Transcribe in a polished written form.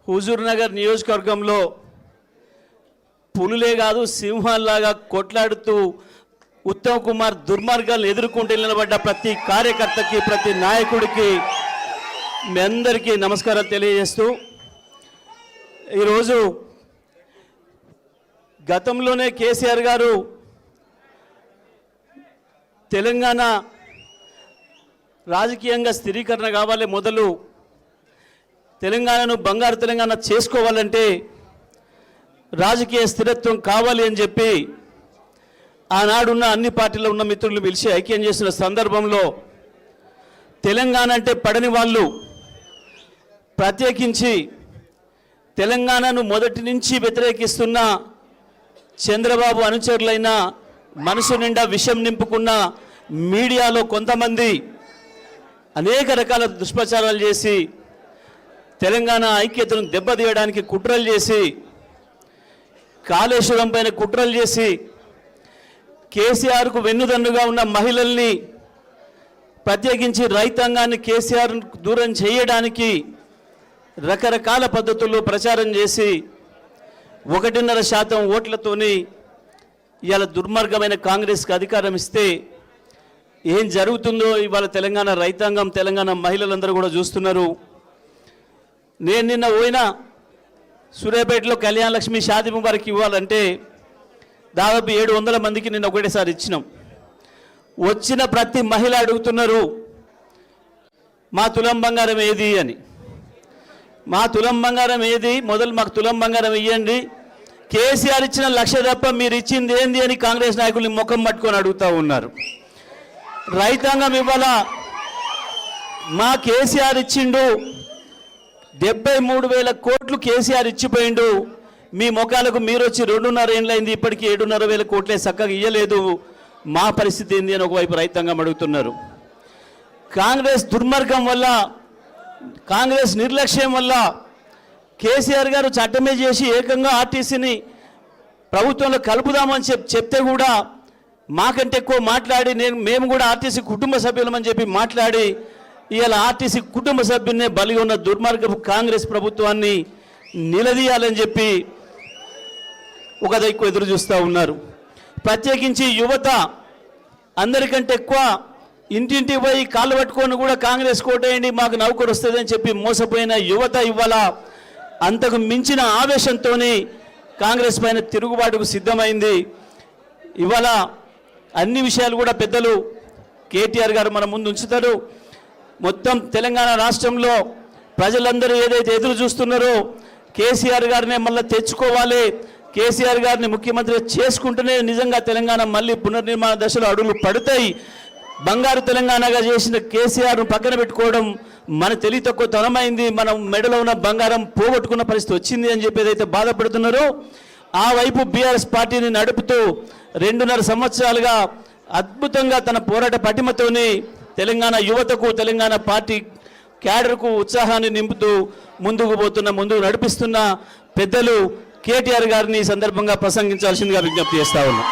హుజూర్నగర్ నియోజకవర్గంలో పులులే కాదు సింహాల్లాగా కొట్లాడుతూ ఉత్తమ్ కుమార్ దుర్మార్గాలను ఎదుర్కొంటూ నిలబడ్డ ప్రతి కార్యకర్తకి ప్రతి నాయకుడికి మీ అందరికీ నమస్కారం తెలియజేస్తూ ఈరోజు గతంలోనే కేసీఆర్ గారు తెలంగాణ రాజకీయంగా స్థిరీకరణ కావాలి, మొదలు తెలంగాణను బంగారు తెలంగాణ చేసుకోవాలంటే రాజకీయ స్థిరత్వం కావాలి అని చెప్పి ఆనాడున్న అన్ని పార్టీలో ఉన్న మిత్రులు పిలిచి ఐక్యం చేసిన సందర్భంలో తెలంగాణ అంటే పడని వాళ్ళు ప్రత్యేకించి తెలంగాణను మొదటి నుంచి వ్యతిరేకిస్తున్న చంద్రబాబు అనుచరులైన మనసు నిండా విషం నింపుకున్న మీడియాలో కొంతమంది అనేక రకాల దుష్ప్రచారాలు చేసి తెలంగాణ ఐక్యతను దెబ్బతీయడానికి కుట్రలు చేసి కాళేశ్వరం పైన కుట్రలు చేసి కేసీఆర్కు వెన్నుదన్నుగా ఉన్న మహిళల్ని ప్రత్యేకించి రైతాంగాన్ని కేసీఆర్ దూరం చేయడానికి రకరకాల పద్ధతుల్లో ప్రచారం చేసి 1.5% ఓట్లతోని ఇవాళ దుర్మార్గమైన కాంగ్రెస్కి అధికారం ఇస్తే ఏం జరుగుతుందో ఇవాళ తెలంగాణ రైతాంగం తెలంగాణ మహిళలందరూ కూడా చూస్తున్నారు. నేను నిన్న పోయినా సూర్యాపేటలో కళ్యాణ లక్ష్మి షాదీ ముబారక్ ఇవ్వాలంటే దాదాపు 700 మందికి నిన్న ఒకటేసారి ఇచ్చినాం. వచ్చిన ప్రతి మహిళ అడుగుతున్నారు మా తులం బంగారం ఏది అని. మా తులం బంగారం ఏది, మొదలు మాకు తులం బంగారం ఇవ్వండి, కేసీఆర్ ఇచ్చిన 1,00,000 తప్ప మీరు ఇచ్చింది ఏంది అని కాంగ్రెస్ నాయకుల్ని ముఖం పట్టుకొని అడుగుతూ ఉన్నారు. రైతాంగం ఇవాళ మా కేసీఆర్ ఇచ్చిండు 73,000 కోట్లు కేసీఆర్ ఇచ్చిపోయిండు, మీ ముఖాలకు మీరు వచ్చి 2.5 ఏళ్ళైంది ఇప్పటికీ 7,500 కోట్లే చక్కగా ఇయ్యలేదు, మా పరిస్థితి ఏంది అని ఒకవైపు రైతాంగం అడుగుతున్నారు. కాంగ్రెస్ దుర్మార్గం వల్ల కాంగ్రెస్ నిర్లక్ష్యం వల్ల కేసీఆర్ గారు చట్టమే చేసి ఏకంగా ఆర్టీసీని ప్రభుత్వంలో కలుపుదామని చెప్తే కూడా మాకంటే ఎక్కువ మాట్లాడి మేము కూడా ఆర్టీసీ కుటుంబ సభ్యులమని చెప్పి మాట్లాడి ఇవాళ ఆర్టీసీ కుటుంబ సభ్యున్నే బలిగా ఉన్న దుర్మార్గపు కాంగ్రెస్ ప్రభుత్వాన్ని నిలదీయాలని చెప్పి ఒక దిక్కు ఎదురు చూస్తూ ఉన్నారు. ప్రత్యేకించి యువత అందరికంటే ఎక్కువ ఇంటింటికి పోయి కాళ్ళు పట్టుకొని కూడా కాంగ్రెస్ కోటేయండి మాకు నౌకరు వస్తుందని చెప్పి మోసపోయిన యువత ఇవాళ అంతకు మించిన ఆవేశంతో కాంగ్రెస్ పైన తిరుగుబాటుకు సిద్ధమైంది. ఇవాళ అన్ని విషయాలు కూడా పెద్దలు కేటీఆర్ గారు మన ముందు ఉంచుతారు. మొత్తం తెలంగాణ రాష్ట్రంలో ప్రజలందరూ ఏదైతే ఎదురు చూస్తున్నారో కేసీఆర్ గారినే మళ్ళీ తెచ్చుకోవాలి, కేసీఆర్ గారిని ముఖ్యమంత్రి చేసుకుంటేనే నిజంగా తెలంగాణ మళ్ళీ పునర్నిర్మాణ దశలో అడుగులు పడతాయి. బంగారు తెలంగాణగా చేసిన కేసీఆర్ను పక్కన పెట్టుకోవడం మన తెలివి తక్కువ తనమైంది, మనం మెడలో ఉన్న బంగారం పోగొట్టుకున్న పరిస్థితి వచ్చింది అని చెప్పి ఏదైతే బాధపడుతున్నారో ఆ వైపు బీఆర్ఎస్ పార్టీని నడుపుతూ 2.5 సంవత్సరాలుగా అద్భుతంగా తన పోరాట పటిమతోని తెలంగాణ యువతకు తెలంగాణ పార్టీ క్యాడర్కు ఉత్సాహాన్ని నింపుతూ ముందుకు నడిపిస్తున్న పెద్దలు కేటీఆర్ గారిని ఈ సందర్భంగా ప్రసంగించాల్సిందిగా విజ్ఞప్తి చేస్తా ఉన్నాం.